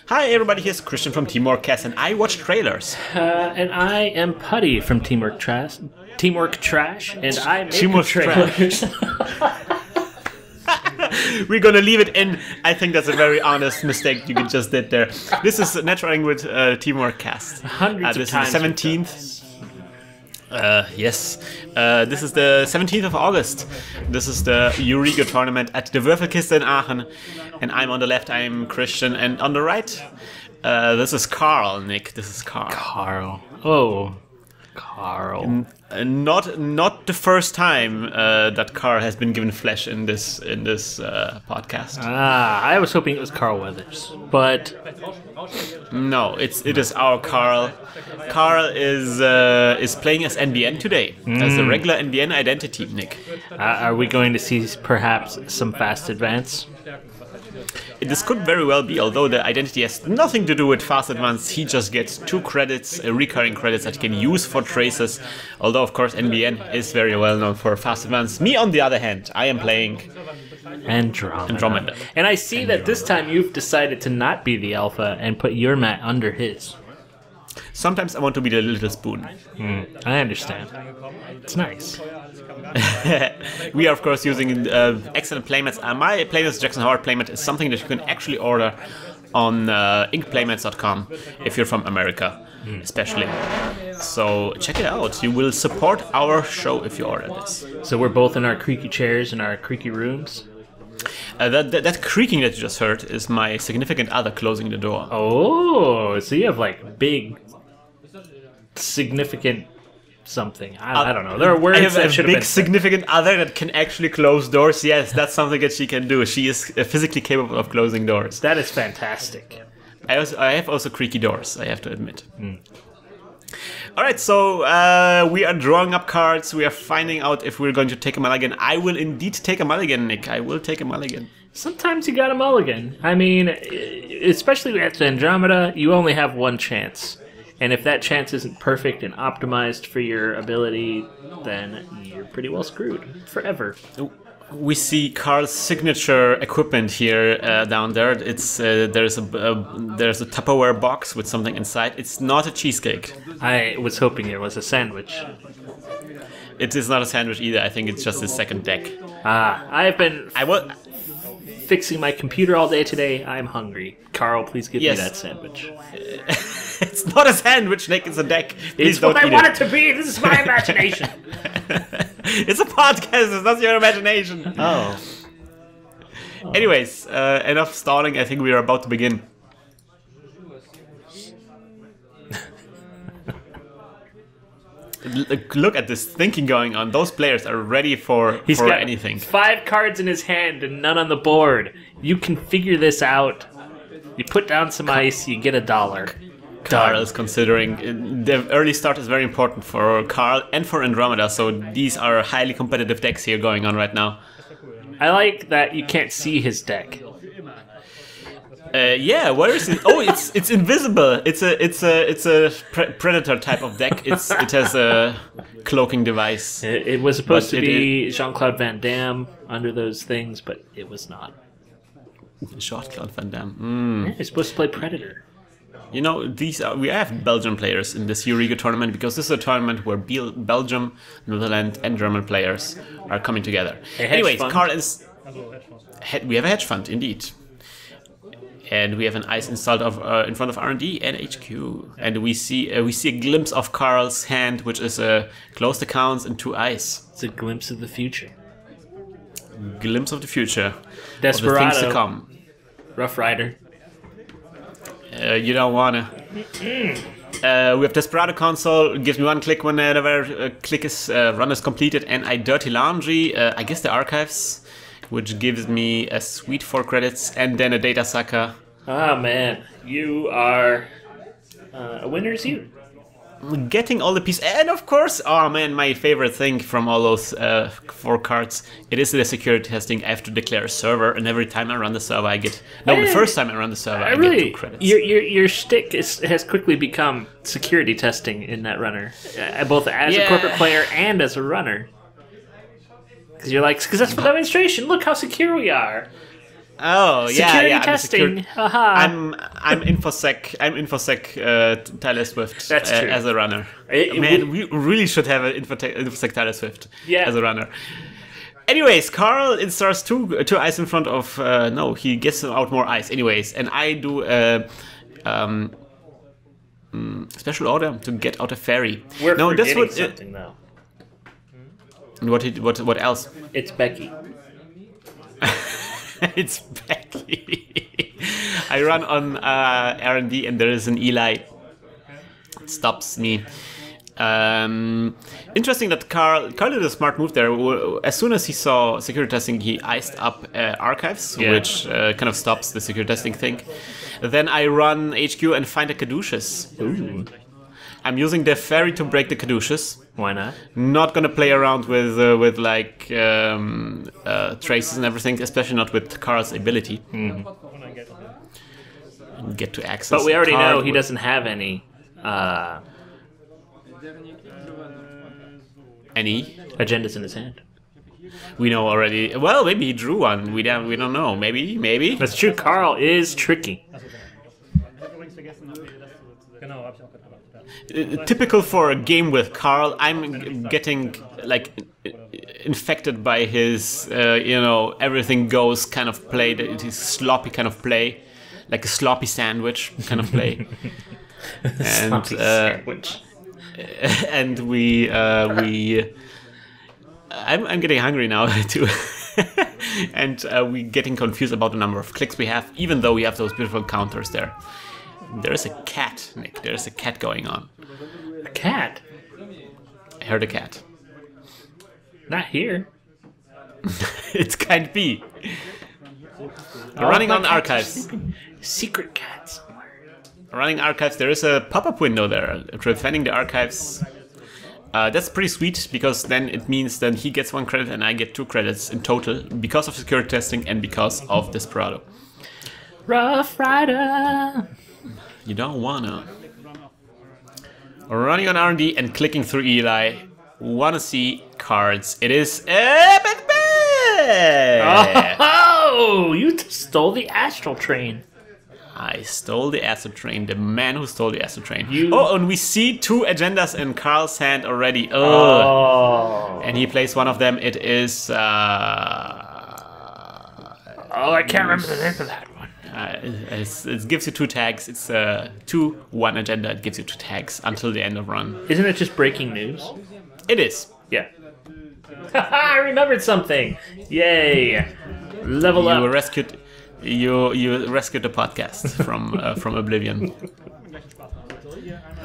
Hi everybody, here's Krystian from Teamworkcast, and I watch trailers. And I am Putty from Teamwork Trash, and I make Teamwork trailers. We're gonna leave it in. I think that's a very honest mistake you just did there. This is Netrunner with Teamworkcast. Hundreds of times. This is the 17th. Yes. This is the 17th of August. This is the Euregio tournament at the Würfelkiste Aachen. And I'm on the left, I'm Krystian. And on the right, this is Carl, Nick. This is Carl. Carl. Oh, Carl. Not the first time that Carl has been given flesh in this podcast. I was hoping it was Carl Weathers, but no, it is our Carl. Carl is playing as NBN today, as the regular NBN identity, Nick. Are we going to see perhaps some fast advance? This could very well be, although the identity has nothing to do with fast advance. He just gets 2 credits, recurring credits that he can use for traces. Although, of course, NBN is very well known for fast advance. Me, on the other hand, I am playing Andromeda. And I see that this time you've decided to not be the alpha and put your mat under his. Sometimes I want to be the little spoon. I understand. It's nice. We are, of course, using excellent playmats. My playmat, Jackson Howard playmat, is something that you can actually order on inkplaymats.com if you're from America, especially. So check it out. You will support our show if you order this. So we're both in our creaky chairs in our creaky rooms? That creaking that you just heard is my significant other closing the door. Oh, so you have like big, significant something. I don't know. There are words I have that a should big have been significant other that can actually close doors. Yes, that's something that she can do. She is physically capable of closing doors. That is fantastic. I have also creaky doors, I have to admit. Alright, so we are drawing up cards. We are finding out if we're going to take a mulligan. I will indeed take a mulligan, Nick. I will take a mulligan. Sometimes you got a mulligan. I mean, especially at Andromeda, you only have one chance. And if that chance isn't perfect and optimized for your ability, then you're pretty well screwed forever. We see Carl's signature equipment here down there. It's there's a Tupperware box with something inside. It's not a cheesecake. I was hoping it was a sandwich. It is not a sandwich either. I think it's just his second deck. I have been fixing my computer all day today. I'm hungry. Carl, please give me that sandwich. It's not a sandwich, Nick. It's a deck. It's what I want it to be. This is my imagination. It's a podcast. It's not your imagination. Oh. Anyways, enough stalling. I think we are about to begin. Look at this thinking going on. Those players are ready for anything. 5 cards in his hand and none on the board. You can figure this out. You put down some ice, you get $1. Carl is considering the early start is very important for Carl and for Andromeda, so these are highly competitive decks here going on right now. I like that you can't see his deck. Yeah, where is it? Oh, it's invisible. It's a predator type of deck. It has a cloaking device. It was supposed to be Jean-Claude Van Damme under those things, but it was not. Jean-Claude Van Damme. Yeah, he's supposed to play Predator. You know, we have Belgian players in this Euregio tournament because this is a tournament where Belgium, Netherlands, and German players are coming together. Anyways, Carl is. We have a hedge fund, indeed. And we have an ice installed in front of R&D and HQ, and we see a glimpse of Carl's hand, which is closed accounts and 2 ice. It's a glimpse of the future. Glimpse of the future. Desperado. Of the things to come. Rough Rider. You don't wanna. We have Desperado console. Gives me 1 click whenever run is completed, and I Dirty Laundry. I guess the archives, which gives me a sweet 4 credits, and then a Data Sucker. Ah man, you are a winner's you. Getting all the pieces, and of course, oh man, my favorite thing from all those 4 cards, it is the security testing. I have to declare a server, and every time I run the server, I get the first time I run the server, I get 2 credits. Your shtick has quickly become security testing in that runner, both as a corporate player and as a runner. Because you're like, successful demonstration. Look how secure we are. Oh, Security testing. I'm infosec. I'm infosec Tyler Swift. That's true. As a runner. We really should have an infosec Tyler Swift as a runner. Anyways, Carl installs two ice in front of. No, he gets out more ice. Anyways, and I do special order to get out a fairy. We're forgetting something though. What else? It's Becky. It's Becky. I run on R&D and there is an Eli. It stops me. Interesting that Carl did a smart move there. As soon as he saw security testing, he iced up archives, which kind of stops the security testing thing. Then I run HQ and find a caduceus. Ooh. I'm using the fairy to break the caduceus. Why not? Not gonna play around with like traces and everything, especially not with Carl's ability. Get to access. But we already know he doesn't have any. Any agendas in his hand. We know already. Well, maybe he drew one. We don't know. Maybe. That's true. Carl is tricky. Typical for a game with Carl, I'm getting like infected by his, everything goes kind of play. His sloppy kind of play, like a sloppy sandwich kind of play. And sandwich. And I'm getting hungry now too. And we're getting confused about the number of clicks we have, even though we have those beautiful counters there. There is a cat, Nick. There is a cat going on. A cat? I heard a cat. Not here. It can't be. Running on archives. Secret cats. Running archives. There is a pop-up window there. Defending the archives. That's pretty sweet, because then it means that he gets 1 credit and I get 2 credits in total because of security testing and because of Desperado. Rough Rider. You don't wanna. Running on R&D and clicking through Eli. Wanna see cards. It is Epic Bear! Oh, you stole the astral train. I stole the astral train. The man who stole the astral train. Oh, and we see 2 agendas in Carl's hand already. Oh. And he plays one of them. It is... I can't remember the name of that one. It gives you 2 tags. It's 2-1 agenda. It gives you 2 tags until the end of run. Isn't it just breaking news? It is. Yeah. I remembered something. Yay! Level up. You rescued the podcast from oblivion.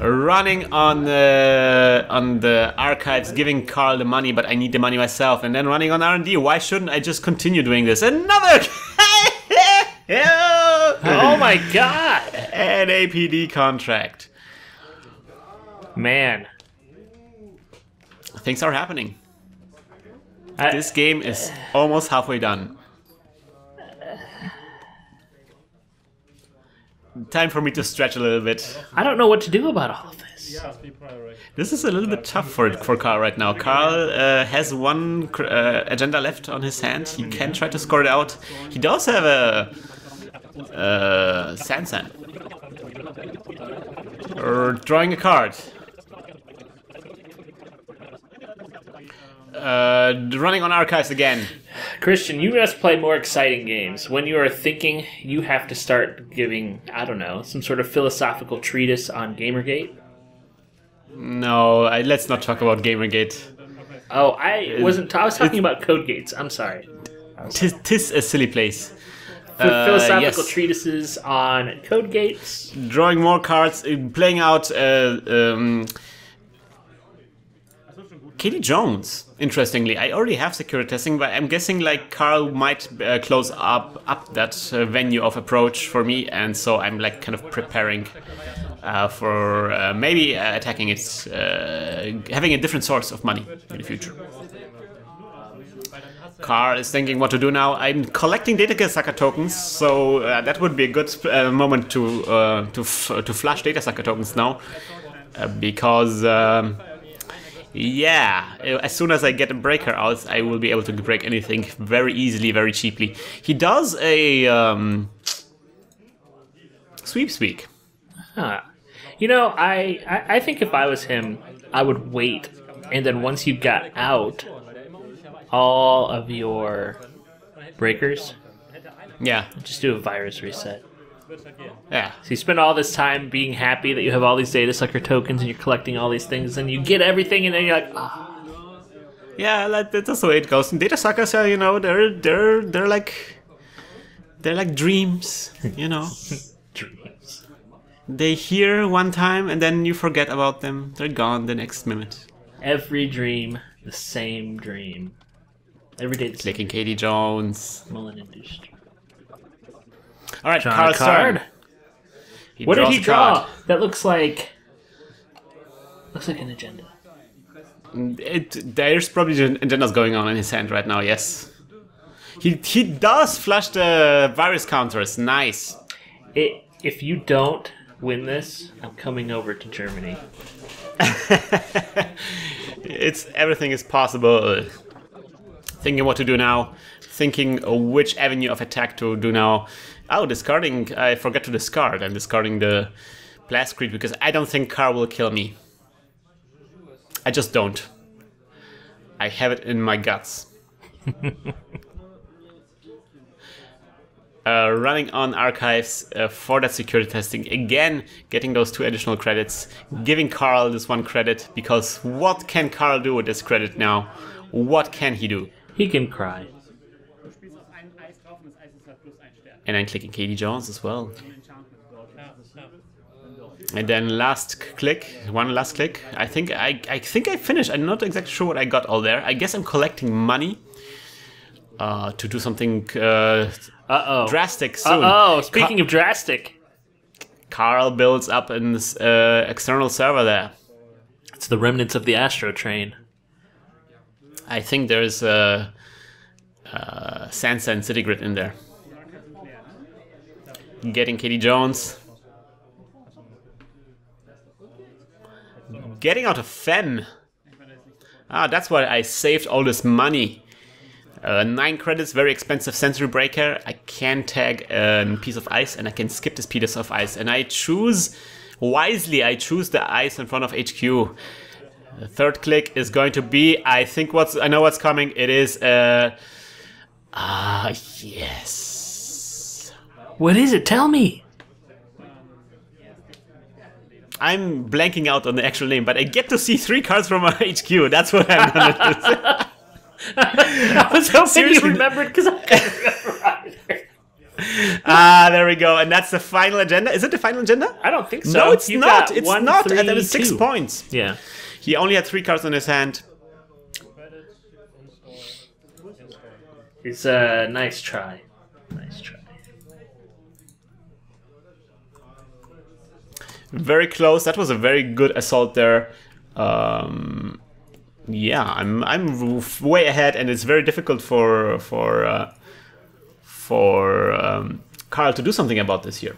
Running on the archives, giving Carl the money, but I need the money myself, and then running on R&D. Why shouldn't I just continue doing this? Another. Oh my god! An APD contract. Man. Things are happening. This game is almost halfway done. Time for me to stretch a little bit. I don't know what to do about all of this. This is a little bit tough for Carl right now. Carl has 1 agenda left on his hand. He can try to score it out. He does have a Sansan. Drawing a card. Running on archives again. Krystian, you must play more exciting games. When you are thinking, you have to start giving, I don't know, some sort of philosophical treatise on Gamergate. No, let's not talk about Gamergate. Oh, I was talking about Codegates. I'm sorry. Tis a silly place. Philosophical treatises on Codegates. Drawing more cards, playing out Katie Jones. Interestingly, I already have security testing, but I'm guessing like Carl might close up that venue of approach for me, and so I'm like kind of preparing for maybe attacking it, having a different source of money in the future. Carl is thinking what to do now. I'm collecting data sucker tokens, so that would be a good moment to flush data sucker tokens now, because. Yeah, as soon as I get a breaker out, I will be able to break anything very easily, very cheaply. He does a sweep. Huh. You know, I think if I was him, I would wait, and then once you got out all of your breakers, yeah, just do a virus reset. Yeah. So you spend all this time being happy that you have all these data sucker tokens and you're collecting all these things, and you get everything, and then you're like, ah. Yeah, that's the way it goes. And data suckers are, you know, they're like dreams, you know. Dreams. They hear one time and then you forget about them. They're gone the next minute. Every dream, the same dream. Every day the same. Clicking Katie Jones. Mullen-induced. All right, Draw a Carl's card. turn. What did he draw? Card. That looks like an agenda. There's probably agendas going on in his hand right now. Yes, he does flush the virus counters. Nice. If you don't win this, I'm coming over to Germany. Everything is possible. Thinking what to do now. Thinking which avenue of attack to do now. Oh, discarding. I forgot to discard. I'm discarding the Blast Creed because I don't think Carl will kill me. I just don't. I have it in my guts. Running on archives for that security testing. Again, getting those 2 additional credits. Giving Carl this 1 credit because what can Carl do with this credit now? What can he do? He can cry. And then clicking Katie Jones as well. And then last click, one last click. I think I finished. I'm not exactly sure what I got all there. I guess I'm collecting money to do something drastic soon. Speaking of drastic, Carl builds up an external server there. It's the remnants of the Astro train. I think there's a Sansa and City Grid in there. Getting Katie Jones. Getting out of Fem. That's why I saved all this money. 9 credits, very expensive Sensory Breaker. I can tag a piece of ice and I can skip this piece of ice. And I choose, wisely, I choose the ice in front of HQ. The third click is going to be, I know what's coming. It is, yes. What is it? Tell me. I'm blanking out on the actual name, but I get to see 3 cards from my HQ. That's what I'm gonna do. I was hoping you remembered because I couldn't remember either. There we go. And that's the final agenda. Is it the final agenda? I don't think so. No, it's not. It's not. And that was 6 points. Yeah. He only had 3 cards in his hand. It's a nice try. Nice try. Very close. That was a very good assault there. Yeah, I'm way ahead, and it's very difficult for Carl to do something about this here.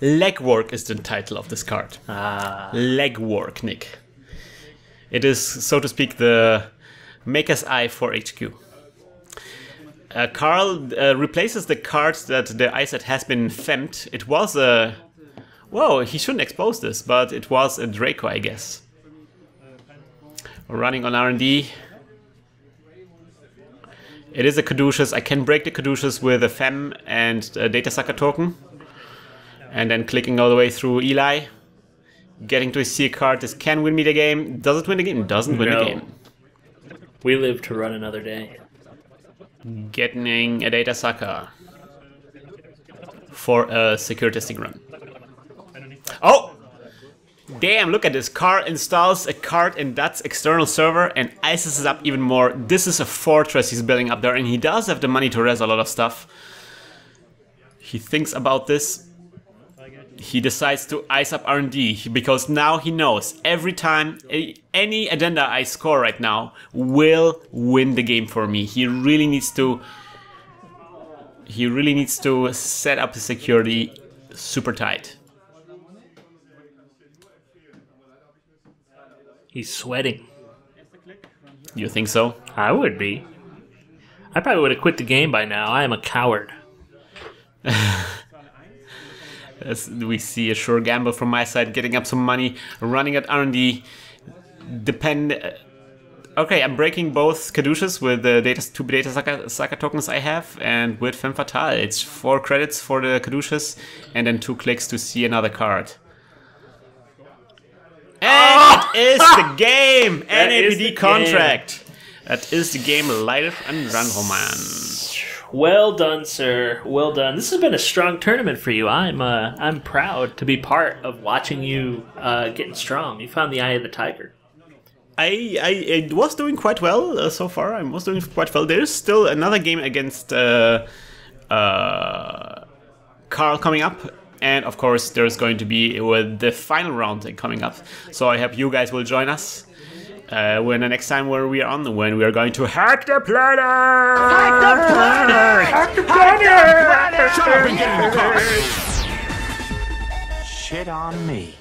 Legwork is the title of this card. Legwork, Nick. It is, so to speak, the Maker's Eye for HQ. Carl replaces the cards that the ice set has been femmed. It was a... Whoa, he shouldn't expose this, but it was a Draco, I guess. Running on R&D. It is a Caduceus. I can break the Caduceus with a Fem and a Data Sucker token. And then clicking all the way through Eli. Getting to a C card. This can win me the game. Does it win the game? It doesn't win the game. We live to run another day. Getting a Data Sucker for a secure testing run. Oh! Damn, look at this. Carl installs a card in that external server and ices it up even more. This is a fortress he's building up there, and he does have the money to res a lot of stuff. He thinks about this. He decides to ice up R&D because now he knows every time any agenda I score right now will win the game for me. He really needs to set up his security super tight. He's sweating. You think so? I would be. I probably would have quit the game by now. I am a coward. As we see a sure gamble from my side, getting up some money, running at R&D. Okay, I'm breaking both Caduceus with the two data sucker tokens I have, and with Femme Fatale. It's 4 credits for the Caduceus, and then 2 clicks to see another card. And it is the game! NAPD contract! That is the game Life and Andromeda. Well done, sir. Well done. This has been a strong tournament for you. I'm proud to be part of watching you getting strong. You found the eye of the tiger. I was doing quite well so far. I was doing quite well. There's still another game against Carl coming up. And of course, there's going to be the final round coming up. So I hope you guys will join us when the next time where we are on, when we are going to hack the planet! Hack the planet! Hack the planet! Shut up and get in the car! Shit on me.